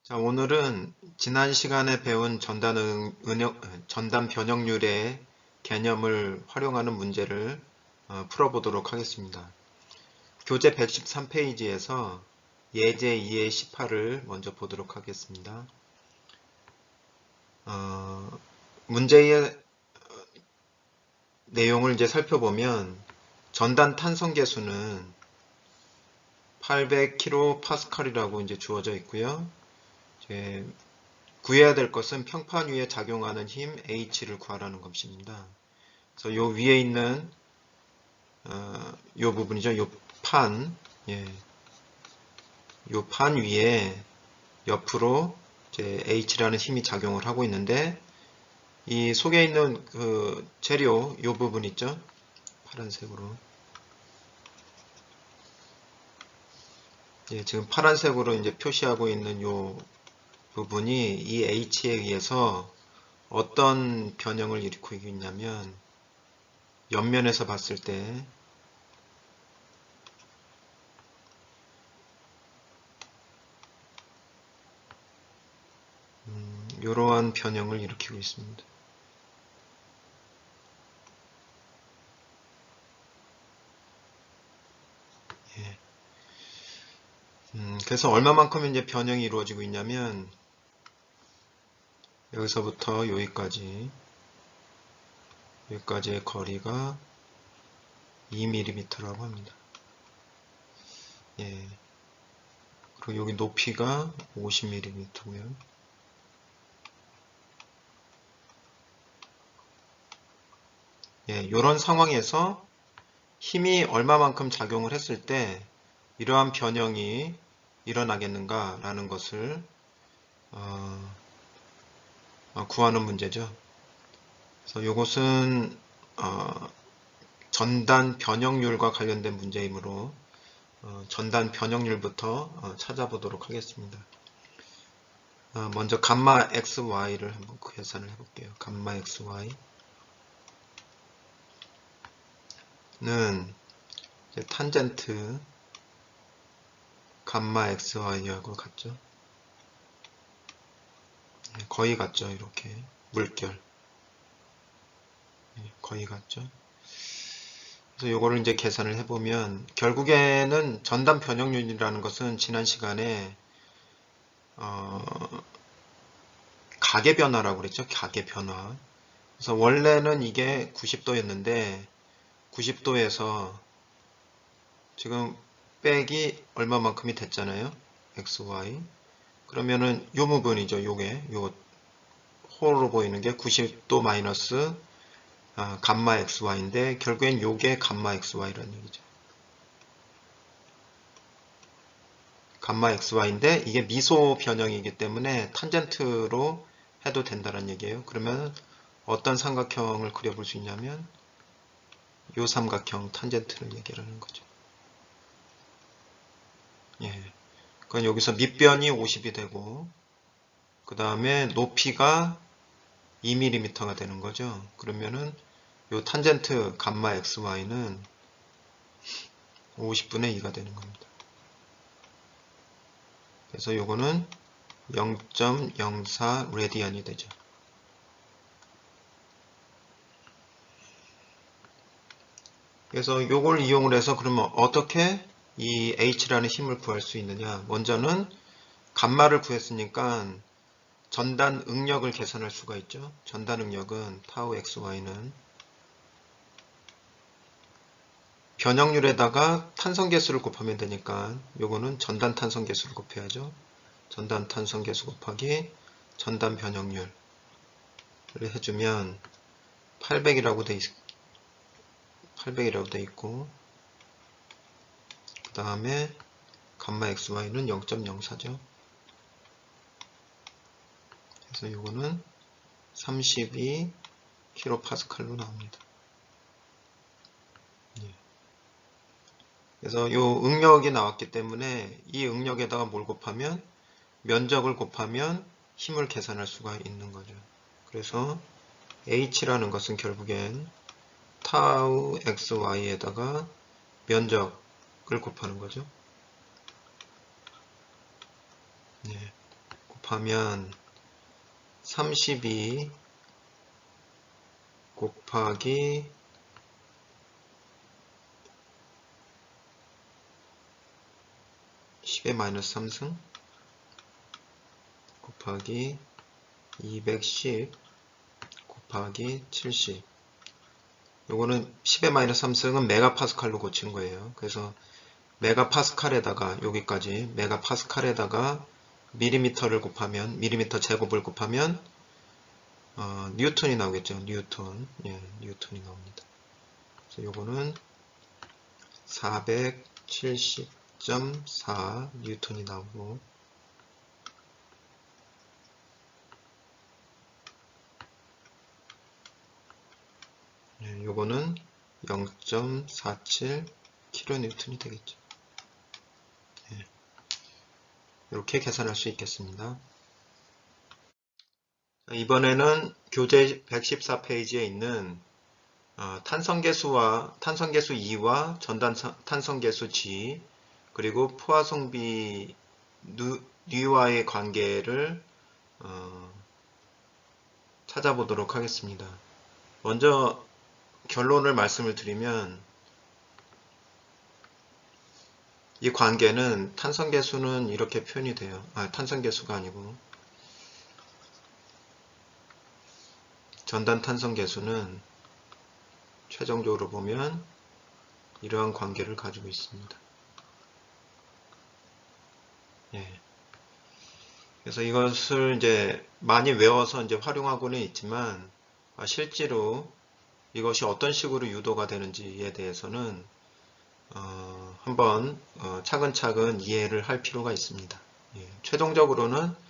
자, 오늘은 지난 시간에 배운 전단 변형률의 개념을 활용하는 문제를 풀어보도록 하겠습니다. 교재 113페이지에서 예제 2의 18을 먼저 보도록 하겠습니다. 문제의 내용을 이제 살펴보면 전단 탄성 계수는 800kPa이라고 이제 주어져 있고요. 구해야 될 것은 평판 위에 작용하는 힘 H를 구하라는 것입니다. 그래서 요 위에 있는 요 부분이죠. 요 판, 요 판 위에 옆으로 이제 H라는 힘이 작용을 하고 있는데 이 속에 있는 그 재료 요 부분 있죠. 파란색으로. 지금 파란색으로 이제 표시하고 있는 요 부분이 이 H에 의해서 어떤 변형을 일으키고 있냐면 옆면에서 봤을 때 이러한 변형을 일으키고 있습니다. 그래서 얼마만큼 이제 변형이 이루어지고 있냐면 여기서부터 여기까지의 거리가 2mm라고 합니다. 그리고 여기 높이가 50mm고요. 이런 상황에서 힘이 얼마만큼 작용을 했을 때 이러한 변형이 일어나겠는가 라는 것을 구하는 문제죠. 그래서 이것은 전단 변형률과 관련된 문제이므로 전단 변형률부터 찾아보도록 하겠습니다. 먼저 감마 XY를 한번 계산을 해볼게요. 감마 XY는 탄젠트 감마 XY하고 같죠. 거의 같죠. 이렇게 물결 거의 같죠. 그래서 이거를 이제 계산을 해보면 결국에는 전단 변형률이라는 것은 지난 시간에 가계 변화라고 그랬죠. 가계 변화. 그래서 원래는 이게 90도였는데 90도에서 지금 빼기 얼마만큼이 됐잖아요. XY. 그러면은 요 부분이죠. 요거 홀로 보이는 게 90도 마이너스 감마 XY인데 결국엔 요게 감마 XY라는 얘기죠. 감마 XY인데 이게 미소 변형이기 때문에 탄젠트로 해도 된다는 얘기예요. 그러면 어떤 삼각형을 그려볼 수 있냐면 요 삼각형 탄젠트를 얘기하는 거죠. 그건 여기서 밑변이 50이 되고 그 다음에 높이가 2mm가 되는 거죠. 그러면은 요 탄젠트 감마 XY는 50분의 2가 되는 겁니다. 그래서 요거는 0.04 레디안이 되죠. 그래서 요걸 이용을 해서 그러면 어떻게 이 H라는 힘을 구할 수 있느냐. 먼저는 감마를 구했으니까 전단 응력을 계산할 수가 있죠. 전단 응력은 타우 XY는 변형률에다가 탄성계수를 곱하면 되니까 요거는 전단 탄성계수를 곱해야죠. 전단 탄성계수 곱하기 전단 변형률을 해주면 800이라고 돼 있고 그 다음에 감마 XY는 0.04죠. 그래서 요거는 32kPa로 나옵니다. 그래서 요 응력이 나왔기 때문에 이 응력에다가 뭘 곱하면 면적을 곱하면 힘을 계산할 수가 있는 거죠. 그래서 H라는 것은 결국엔 타우 XY에다가 면적을 곱하는 거죠. 곱하면 32 곱하기 10의 마이너스 3승 곱하기 210 곱하기 70. 요거는 10의 마이너스 3승은 메가파스칼로 고친 거예요. 그래서 메가파스칼에다가 여기까지 메가파스칼에다가 밀리미터를 곱하면 밀리미터 제곱을 곱하면 뉴턴이 나오겠죠. 뉴턴. 예, 뉴턴이 나옵니다. 그래서 요거는 470.4 뉴턴이 나오고 예, 요거는 0.47 킬로뉴턴이 되겠죠. 예, 이렇게 계산할 수 있겠습니다. 이번에는 교재 114페이지에 있는 탄성계수 2와 전단 탄성계수 G 그리고 포화성비 N와의 관계를 찾아보도록 하겠습니다. 먼저 결론을 말씀을 드리면 이 관계는 탄성계수는 이렇게 표현이 돼요. 탄성계수가 아니고 전단 탄성계수는 최종적으로 보면 이러한 관계를 가지고 있습니다. 예. 그래서 이것을 이제 많이 외워서 이제 활용하고는 있지만 실제로 이것이 어떤 식으로 유도가 되는지에 대해서는 한번 차근차근 이해를 할 필요가 있습니다. 예. 최종적으로는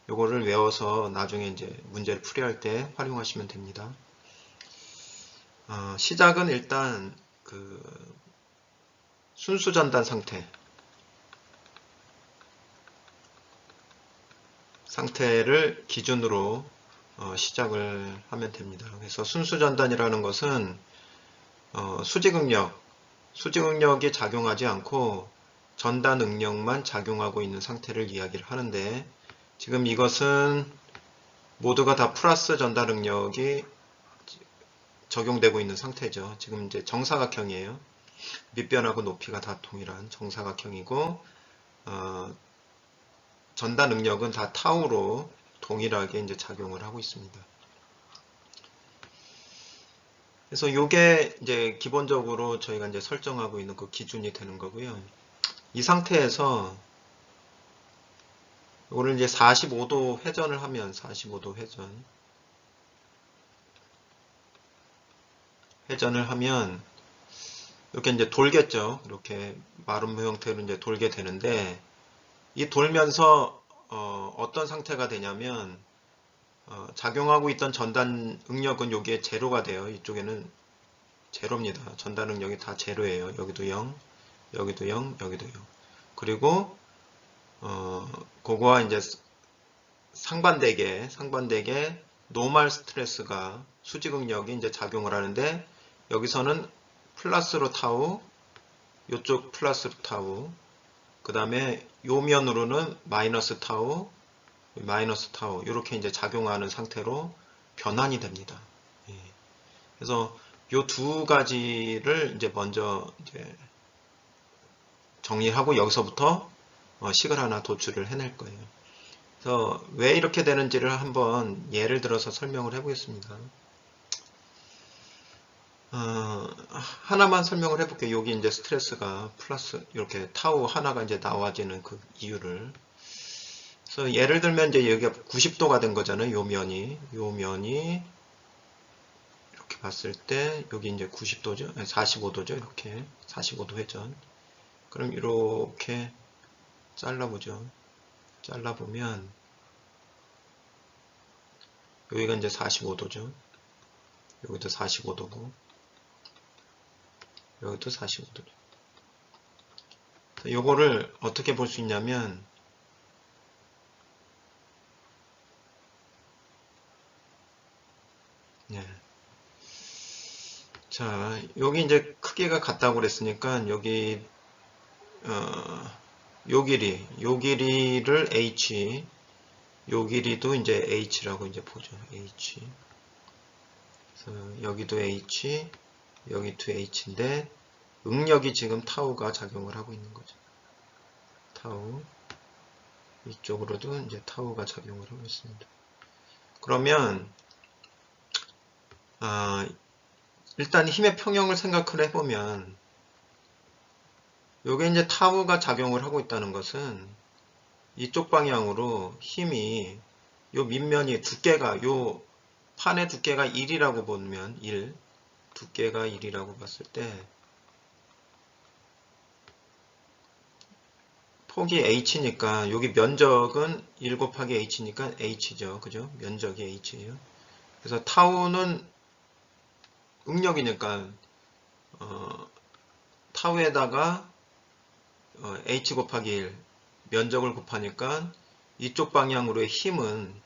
이거를 외워서 나중에 이제 문제를 풀이할 때 활용하시면 됩니다. 시작은 일단 그 순수 전단 상태를 기준으로 시작을 하면 됩니다. 그래서 순수 전단이라는 것은 수직응력이 작용하지 않고 전단 응력만 작용하고 있는 상태를 이야기를 하는데 지금 이것은 모두가 다 플러스 전단 응력이 적용되고 있는 상태죠. 지금 이제 정사각형이에요. 밑변하고 높이가 다 동일한 정사각형이고 전단 응력은 다 타우로 동일하게 이제 작용을 하고 있습니다. 그래서 이게 이제 기본적으로 저희가 이제 설정하고 있는 그 기준이 되는 거고요. 이 상태에서 이거를 이제 45도 회전을 하면 45도 회전을 하면 이렇게 이제 돌겠죠. 이렇게 마름모 형태로 이제 돌게 되는데 이 돌면서 어떤 상태가 되냐면 작용하고 있던 전단 응력은 여기에 제로가 돼요. 이쪽에는 제로입니다. 전단 응력이 다 제로예요. 여기도 0, 여기도 0, 여기도 0. 그리고 그거와 이제 상반되게 노멀 스트레스가 수직 응력이 이제 작용을 하는데 여기서는 플러스로 타우, 이쪽 플러스로 타우, 그 다음에 요 면으로는 마이너스 타우 이렇게 이제 작용하는 상태로 변환이 됩니다. 예. 그래서 요 두 가지를 이제 먼저 이제 정리하고 여기서부터 식을 하나 도출을 해낼 거예요. 그래서 왜 이렇게 되는지를 한번 예를 들어서 설명을 해보겠습니다. 하나만 설명을 해볼게요. 여기 이제 스트레스가 플러스 이렇게 타우 하나가 이제 나와지는 그 이유를. 그래서 예를 들면 이제 여기가 90도가 된 거잖아요. 요 면이 이렇게 봤을 때 여기 이제 90도죠. 45도죠. 이렇게 45도 회전. 그럼 이렇게 잘라보죠. 잘라보면 여기가 이제 45도죠. 여기도 45도고 여기도 45도죠. 요거를 어떻게 볼 수 있냐면 네. 자, 여기 이제 크기가 같다고 그랬으니까 여기 요 길이를 h, 요 길이도 이제 h라고 이제 보죠. h. 그래서 여기도 h, 여기도 h인데 응력이 지금 타우가 작용을 하고 있는 거죠. 타우. 이쪽으로도 이제 타우가 작용을 하고 있습니다. 그러면 일단 힘의 평형을 생각을 해보면 요게 이제 타우가 작용을 하고 있다는 것은 이쪽 방향으로 힘이 요 밑면이 두께가 요 판의 두께가 1이라고 보면 1 두께가 1이라고 봤을 때 폭이 h니까 여기 면적은 1 곱하기 h니까 h죠. 그죠? 면적이 h예요. 그래서 타우는 응력이니까 타우에다가 h 곱하기 1 면적을 곱하니까 이쪽 방향으로의 힘은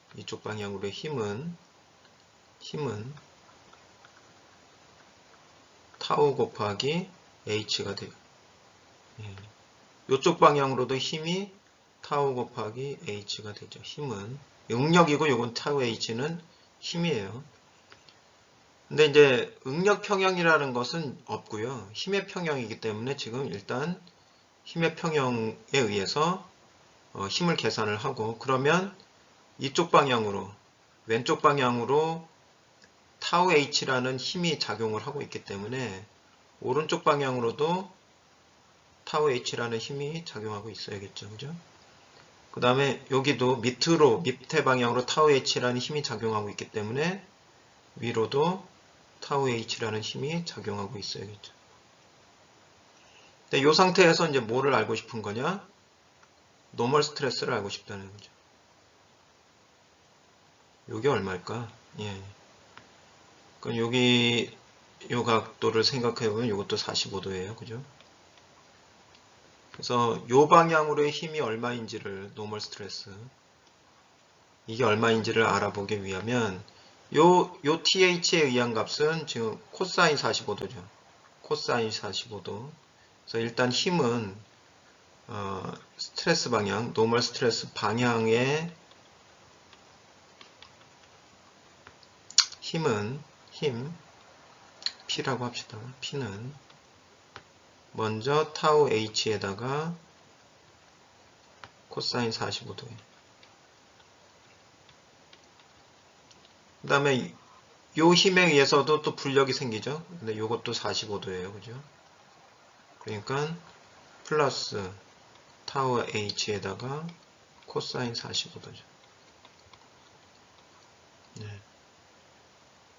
타우 곱하기 h가 돼요. 예. 이쪽 방향으로도 힘이 타우 곱하기 h가 되죠. 힘은 응력이고 요건 타우 h는 힘이에요. 근데 이제 응력 평형이라는 것은 없고요. 힘의 평형이기 때문에 지금 일단 힘의 평형에 의해서 힘을 계산을 하고 그러면 이쪽 방향으로 왼쪽 방향으로 타우 h라는 힘이 작용을 하고 있기 때문에 오른쪽 방향으로도 타우 h라는 힘이 작용하고 있어야겠죠. 그죠? 그 다음에 여기도 밑에 방향으로 타우 h라는 힘이 작용하고 있기 때문에 위로도 타우 h라는 힘이 작용하고 있어야겠죠. 근데 이 상태에서 이제 뭐를 알고 싶은 거냐? 노멀 스트레스를 알고 싶다는 거죠. 요게 얼마일까? 예. 그럼 여기 요 각도를 생각해보면 이것도 45도예요. 그죠? 그래서 요 방향으로의 힘이 얼마인지를 노멀 스트레스 이게 얼마인지를 알아보기 위하면 요 th에 의한 값은 지금 코사인 45도죠. 코사인 45도. 그래서 일단 힘은 스트레스 방향, 노멀 스트레스 방향의 힘 P라고 합시다. P는 먼저 타우 H에다가 코사인 45도예요. 그 다음에 요 힘에 의해서도 또 불력이 생기죠. 근데 요것도 45도예요. 그죠? 그러니까 플러스 타우 H에다가 코사인 45도죠. 네.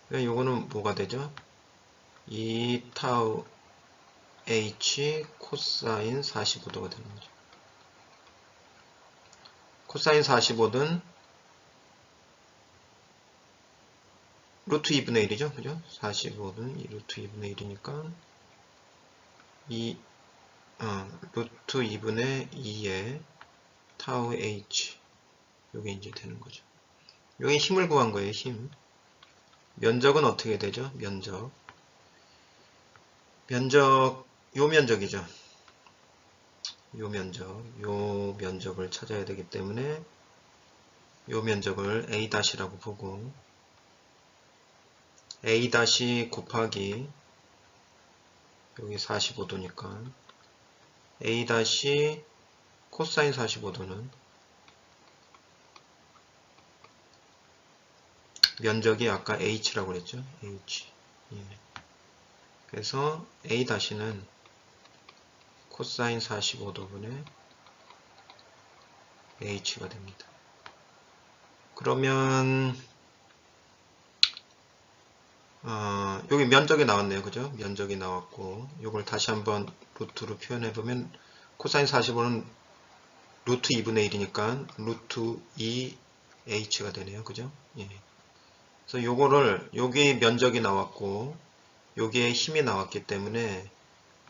그러니까 요거는 뭐가 되죠? 2 타우 H 코사인 45도가 되는 거죠. 코사인 45는 루트 2분의 1이죠. 그죠? 45는 루트 2분의 1이니까 루트 2분의 2의 타우 H 요게 이제 되는 거죠. 요게 힘을 구한 거예요. 힘. 면적은 어떻게 되죠? 면적 요 면적이죠. 요 면적을 찾아야 되기 때문에 요 면적을 A-라고 보고 A- 곱하기 여기 45도니까 A- 코사인 45도는 면적이 아까 H라고 그랬죠. H. 예. 그래서 A-는 코사인 45도분의 H가 됩니다. 그러면 여기 면적이 나왔네요. 그죠? 면적이 나왔고 이걸 다시 한번 루트로 표현해보면 코사인 45는 루트 2분의 1이니까 루트 2h가 되네요. 그죠? 예. 그래서 요거를 여기 면적이 나왔고 여기에 힘이 나왔기 때문에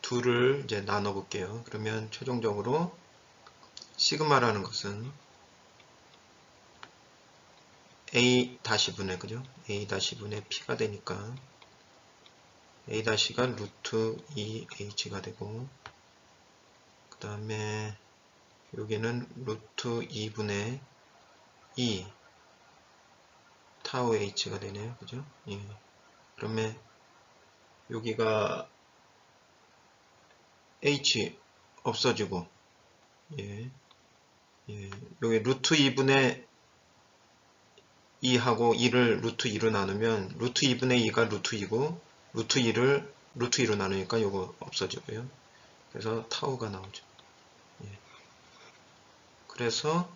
둘을 이제 나눠 볼게요. 그러면 최종적으로 시그마라는 것은 A-분의 그죠? A-분의 P가 되니까 A-가 루트 2h가 되고 그 다음에 여기는 루트 2분의 E 타우 H가 되네요. 그죠? 예. 그러면 여기가 H 없어지고, 예. 예. 여기 루트 2분의 2하고 2를 루트 2로 나누면 루트 2분의 2가 루트 2고 루트 2를 루트 2로 나누니까 요거 없어지고요. 그래서 타우가 나오죠. 예. 그래서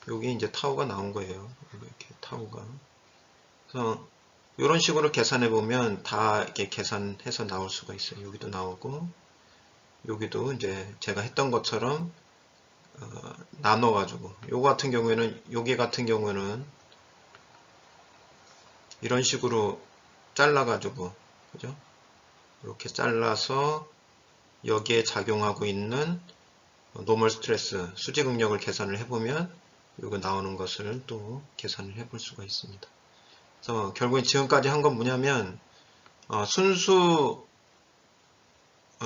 여기 이제 타우가 나온 거예요. 이렇게 타우가. 그래서 이런 식으로 계산해 보면 다 이렇게 계산해서 나올 수가 있어요. 여기도 나오고 여기도 이제 제가 했던 것처럼 나눠 가지고 요거 같은 경우에는 여기 같은 경우에는 이런 식으로 잘라 가지고 그죠? 이렇게 잘라서 여기에 작용하고 있는 노멀 스트레스 수직 응력을 계산을 해보면 이거 나오는 것을 또 계산을 해볼 수가 있습니다. 그래서 결국엔 지금까지 한 건 뭐냐면 순수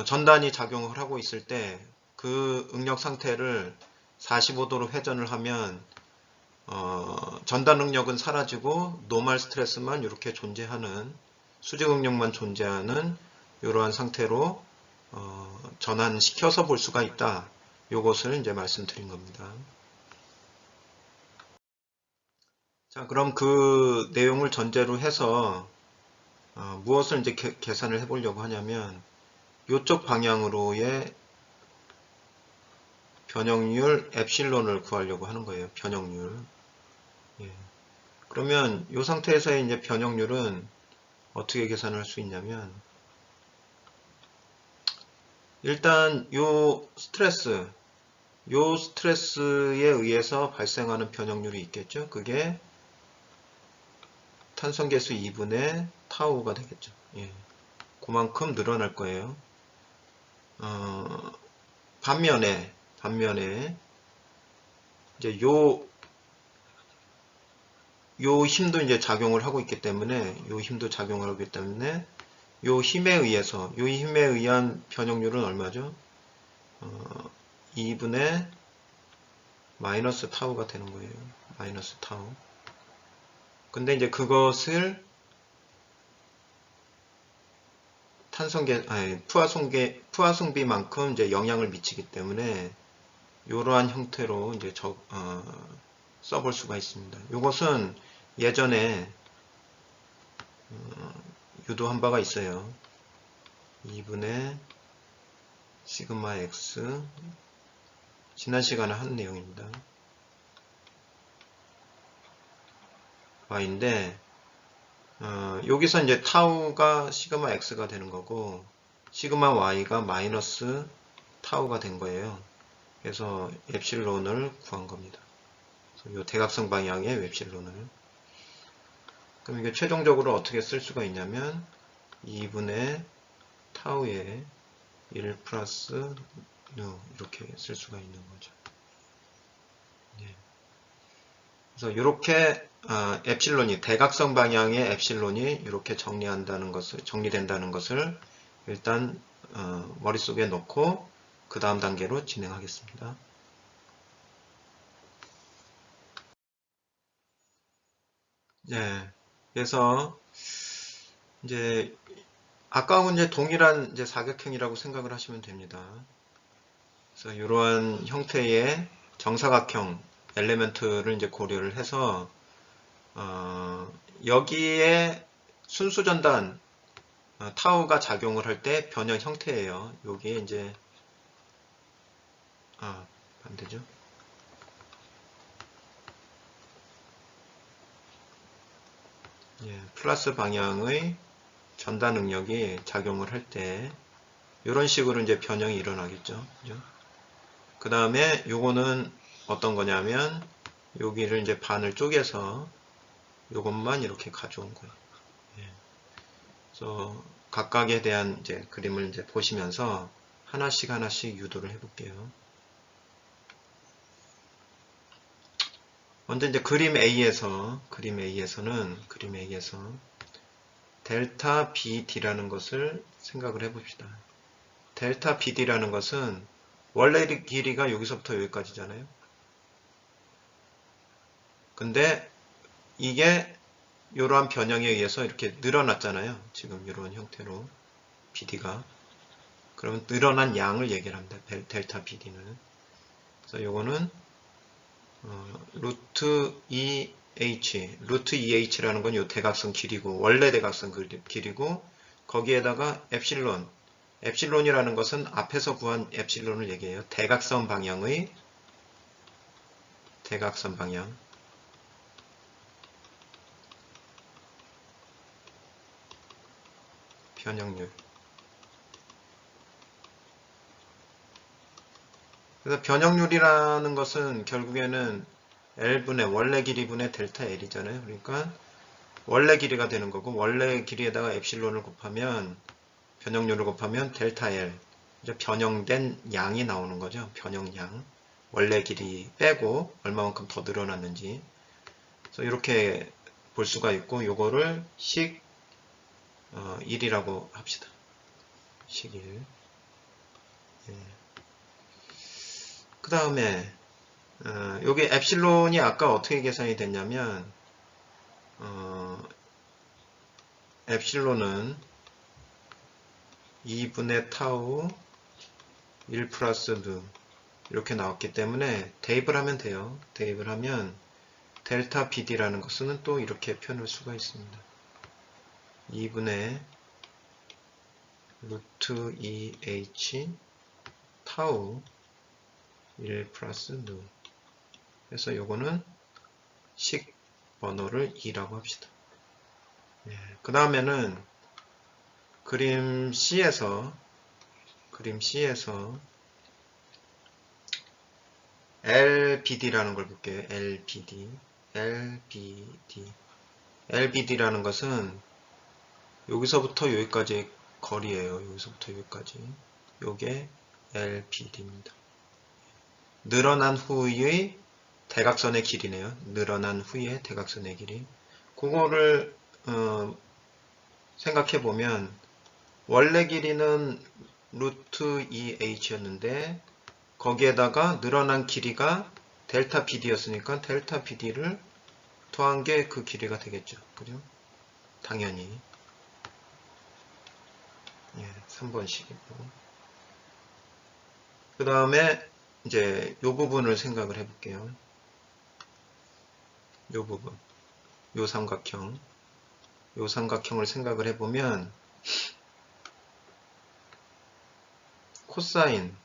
전단이 작용을 하고 있을 때 그 응력 상태를 45도로 회전을 하면 전단 응력은 사라지고 노멀 스트레스만 이렇게 존재하는 수직 응력만 존재하는 이러한 상태로 전환시켜서 볼 수가 있다. 요것을 이제 말씀드린 겁니다. 자, 그럼 그 내용을 전제로 해서 무엇을 이제 계산을 해보려고 하냐면 이쪽 방향으로의 변형률 엡실론을 구하려고 하는 거예요. 변형률. 예. 그러면 이 상태에서의 이제 변형률은 어떻게 계산할 수 있냐면 일단 요 스트레스에 의해서 발생하는 변형률이 있겠죠. 그게 탄성계수 2분의 타우가 되겠죠. 예. 그만큼 늘어날 거예요. 반면에 이제 요 힘도 이제 작용을 하고 있기 때문에 요 힘도 작용을 하기 때문에 요 힘에 의한 변형률은 얼마죠? 2분의 마이너스 타우가 되는 거예요. 마이너스 타우. 근데 이제 그것을 푸아송비만큼 이제 영향을 미치기 때문에 이러한 형태로 이제 써볼 수가 있습니다. 이것은 예전에 유도한 바가 있어요. 2분의 시그마 x 지난 시간에 한 내용입니다. y인데 여기서 이제 타우가 시그마 x가 되는 거고 시그마 y가 마이너스 타우가 된 거예요. 그래서 엡실론을 구한 겁니다. 이 대각선 방향의 엡실론을. 그럼 이게 최종적으로 어떻게 쓸 수가 있냐면 2분의 타우에 1 플러스 누 이렇게 쓸 수가 있는 거죠. 네. 그래서 이렇게 엡실론이 대각선 방향의 엡실론이 이렇게 정리된다는 것을 일단 머릿속에 넣고 그 다음 단계로 진행하겠습니다. 네. 그래서 이제 아까하고 이제 동일한 이제 사각형이라고 생각을 하시면 됩니다. 그래서 이러한 형태의 정사각형 엘리멘트를 이제 고려를 해서 여기에 순수 전단 타우가 작용을 할 때 변형 형태예요. 여기에 이제 반대죠. 예, 플러스 방향의 전단 응력이 작용을 할 때 이런 식으로 이제 변형이 일어나겠죠. 그 다음에 요거는 어떤 거냐면 여기를 이제 반을 쪼개서 요것만 이렇게 가져온 거예요. 예. 그래서 각각에 대한 이제 그림을 이제 보시면서 하나씩 유도를 해볼게요. 먼저 이제 그림 A에서 델타 BD라는 것을 생각을 해봅시다. 델타 BD라는 것은 원래 길이가 여기서부터 여기까지잖아요. 근데 이게 이러한 변형에 의해서 이렇게 늘어났잖아요. 지금 이런 형태로 BD가. 그러면 늘어난 양을 얘기를 합니다. 델타 BD는. 그래서 요거는 루트 루트 EH라는 건 요 대각선 길이고, 원래 대각선 길이고, 거기에다가 엡실론이라는 것은 앞에서 구한 엡실론을 얘기해요. 대각선 방향의 대각선 방향. 변형률. 그래서 변형률이라는 것은 결국에는 L분의 원래 길이분의 델타 L이잖아요. 그러니까 원래 길이가 되는 거고, 원래 길이에다가 엡실론을 곱하면, 변형률을 곱하면 델타 L, 이제 변형된 양이 나오는 거죠. 변형량. 원래 길이 빼고 얼마만큼 더 늘어났는지. 그래서 이렇게 볼 수가 있고, 요거를 식 1이라고 합시다. 식 1. 예. 그 다음에 여기 엡실론이 아까 어떻게 계산이 됐냐면, 엡실론은 2분의 타우 1 플러스 누 이렇게 나왔기 때문에 대입을 하면 돼요. 대입을 하면 델타 BD라는 것은 또 이렇게 표현할 수가 있습니다. 2분의 루트 2H 타우 1 플러스 누. 그래서 요거는 식 번호를 2라고 합시다. 그 다음에는 그림 C에서 LBD라는 걸 볼게요. LBD라는 것은 여기서부터 여기까지 거리예요. 여기서부터 여기까지. 요게 LBD입니다. 늘어난 후의 대각선의 길이네요. 늘어난 후의 대각선의 길이. 그거를 생각해 보면 원래 길이는 루트 2h였는데 거기에다가 늘어난 길이가 델타 BD였으니까 델타 BD를 더한 게 그 길이가 되겠죠. 그죠? 당연히. 3번식이고. 그 다음에 이제 요 부분을 생각을 해볼게요. 요 부분. 요 삼각형. 요 삼각형을 생각을 해보면 코사인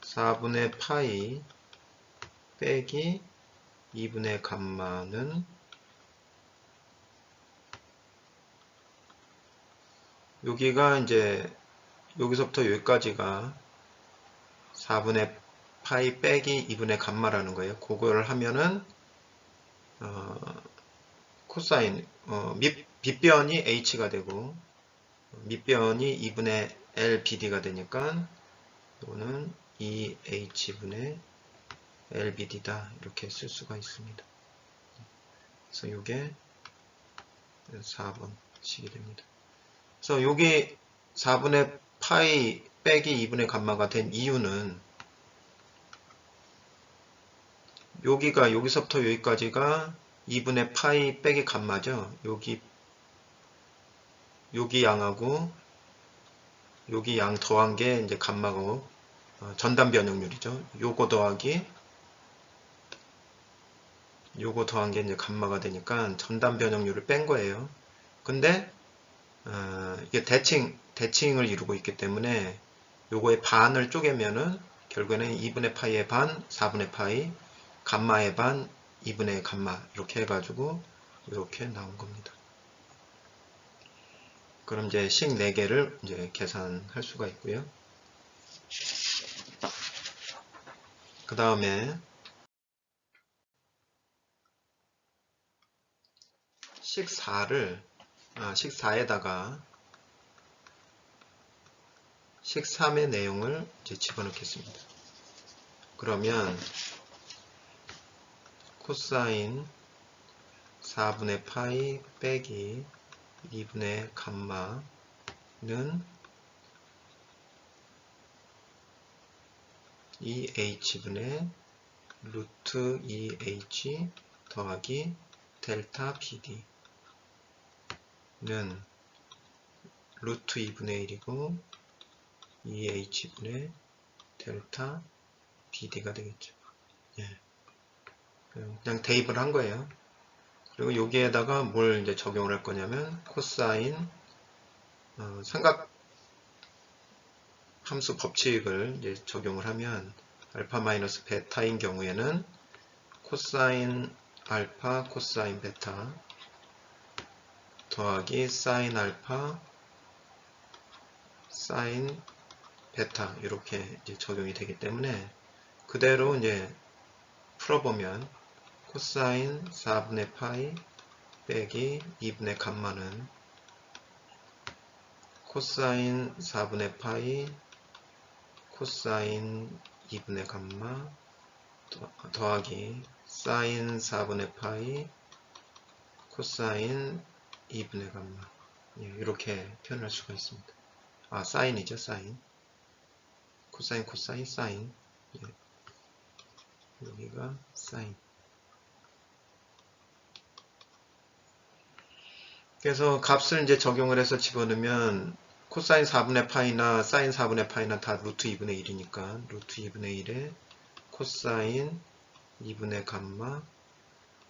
4분의 파이 빼기 2분의 감마는 여기가 이제 여기서부터 여기까지가 4분의 파이 빼기 2분의 감마라는 거예요. 그걸 하면은 코사인 밑변이 h가 되고 밑변이 2분의 LBD가 되니까 이거는 2h분의 LBD다 이렇게 쓸 수가 있습니다. 그래서 이게 4번식이 됩니다. 그래서 여기 4분의 파이 빼기 2분의 감마가 된 이유는 여기가 여기서부터 여기까지가 2분의 파이 빼기 감마죠. 여기 양하고 여기 양 더한 게 이제 감마고 전단 변형률이죠. 요거 더하기 요거 더한 게 이제 감마가 되니까 전단 변형률을 뺀 거예요. 근데 이게 대칭을 이루고 있기 때문에 요거의 반을 쪼개면은 결국에는 2분의 파이의 반, 4분의 파이, 감마의 반, 2분의 감마 이렇게 해가지고 이렇게 나온 겁니다. 그럼 이제 식 4개를 이제 계산할 수가 있고요. 그 다음에 식 4에다가 식 3의 내용을 이제 집어넣겠습니다. 그러면 코사인 4분의 파이 빼기 2분의 감마는 2h분의 루트 2h 더하기 델타 BD는 루트 2분의 1이고 2h분의 델타 BD가 되겠죠. 예. 그냥 대입을 한 거예요. 그리고 여기에다가 뭘 이제 적용을 할 거냐면 코사인 삼각 함수 법칙을 이제 적용을 하면 알파 마이너스 베타인 경우에는 코사인 알파 코사인 베타 더하기 사인 알파 사인 베타 이렇게 이제 적용이 되기 때문에 그대로 이제 풀어보면 코사인 4분의 파이 빼기 2분의 감마는 코사인 4분의 파이 코사인 2분의 감마 더하기 사인 4분의 파이 코사인 2분의 감마 이렇게 표현할 수가 있습니다. 사인이죠. 사인 코사인 코사인 사인 여기가 사인. 그래서 값을 이제 적용을 해서 집어넣으면 코사인 4분의 파이나 사인 4분의 파이나 다 루트 2분의 1이니까 루트 2분의 1에 코사인 2분의 감마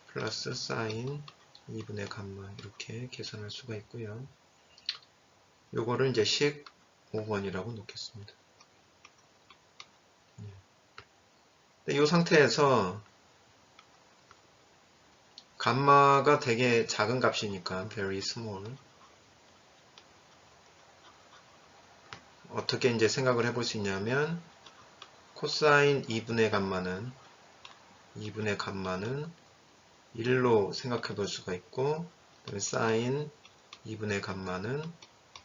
플러스 사인 2분의 감마 이렇게 계산할 수가 있고요. 요거를 이제 식 5번이라고 놓겠습니다. 이 상태에서 감마가 되게 작은 값이니까 very small 어떻게 이제 생각을 해볼 수 있냐면 코사인 2분의 감마는 1로 생각해 볼 수가 있고 사인 2분의 감마는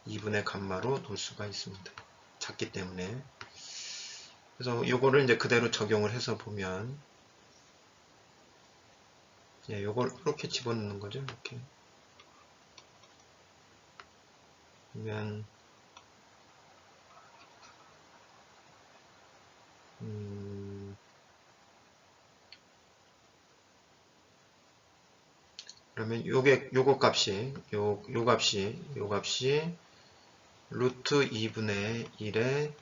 2분의 감마로 놓을 수가 있습니다. 작기 때문에. 그래서 요거를 이제 그대로 적용을 해서 보면 요걸 이렇게 집어넣는 거죠. 이렇게. 그러면 그러면 요거 값이 요 값이 루트 2분의 1에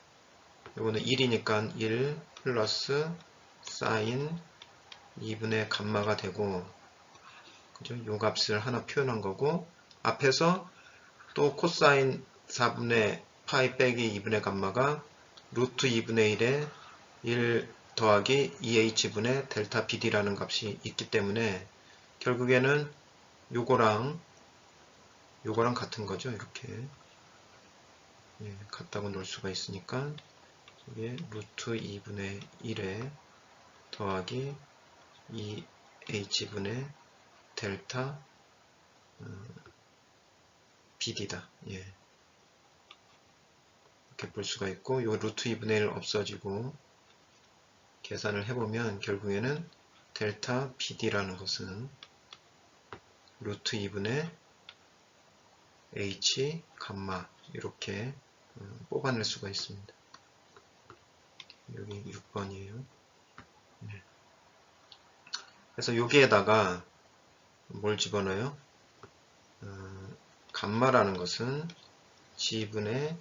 요거는 1이니까 1 플러스 사인 2분의 감마가 되고 그죠? 요 값을 하나 표현한 거고 앞에서 또 코사인 4분의 파이 빼기 2분의 감마가 루트 2분의 1에 1 더하기 2h분의 델타 BD라는 값이 있기 때문에 결국에는 요거랑 같은 거죠. 이렇게 같다고 놓을 수가 있으니까 이게 루트 2분의 1에 더하기 2h분의 델타 BD다. 이렇게 볼 수가 있고 요 루트 2분의 1 없어지고 계산을 해보면 결국에는 델타 BD라는 것은 루트 2분의 H 감마 이렇게 뽑아낼 수가 있습니다. 여기 6번이에요. 그래서 여기에다가 뭘 집어넣어요? 감마라는 것은 G분의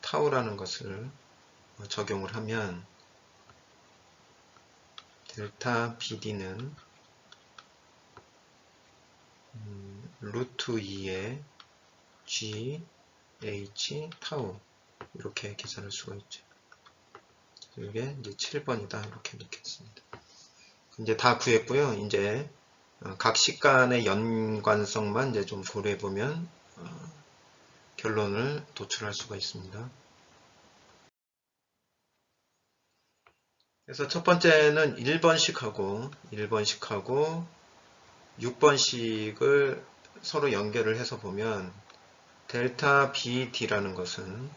타우라는 것을 적용을 하면 델타 BD는 루트 2의 G, H, 타우 이렇게 계산할 수가 있죠. 이게 이제 7번이다 이렇게 넣겠습니다. 이제 다 구했고요. 이제 각 식간의 연관성만 이제 좀 고려해 보면 결론을 도출할 수가 있습니다. 그래서 첫 번째는 1번식하고 6번식을 서로 연결을 해서 보면 델타 BD라는 것은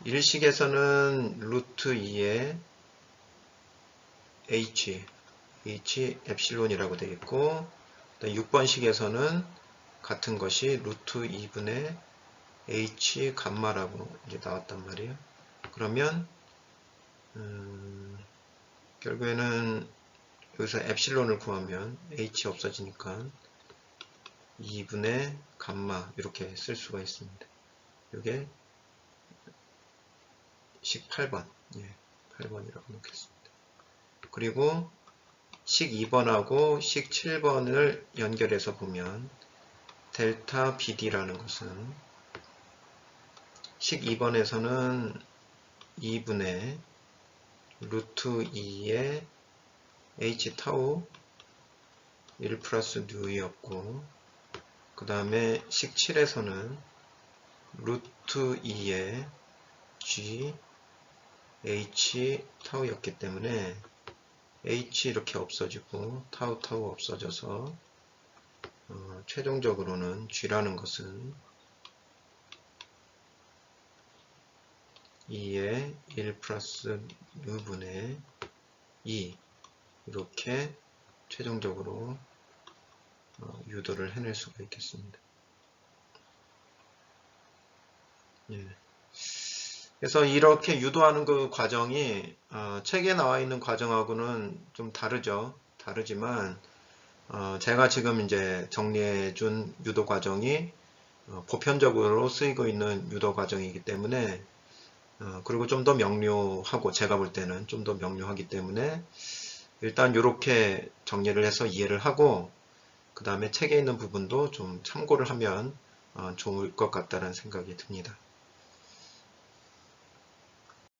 1식에서는 루트 2의 H 엡실론이라고 되겠고 6번식에서는 같은 것이 루트 2분의 H 감마라고 이제 나왔단 말이에요. 그러면 결국에는 여기서 엡실론을 구하면 h 없어지니까 2분의 감마 이렇게 쓸 수가 있습니다. 이게 식 8번, 8번이라고 놓겠습니다. 그리고 식 2번하고 식 7번을 연결해서 보면 델타 BD라는 것은 식 2번에서는 2분의 루트 2의 h 타우 1 플러스 뉴이었고, 그 다음에 식 7에서는 루트 2의 g h 타우였기 때문에 h 이렇게 없어지고 타우 없어져서 최종적으로는 g라는 것은 2의 1 플러스 뉴분의 2 이렇게 최종적으로 유도를 해낼 수가 있겠습니다. 그래서 이렇게 유도하는 그 과정이 책에 나와 있는 과정하고는 좀 다르지만 제가 지금 이제 정리해 준 유도 과정이 보편적으로 쓰이고 있는 유도 과정이기 때문에 그리고 좀 더 명료하고, 제가 볼 때는 좀 더 명료하기 때문에 일단 이렇게 정리를 해서 이해를 하고, 그 다음에 책에 있는 부분도 좀 참고를 하면 좋을 것 같다는 생각이 듭니다.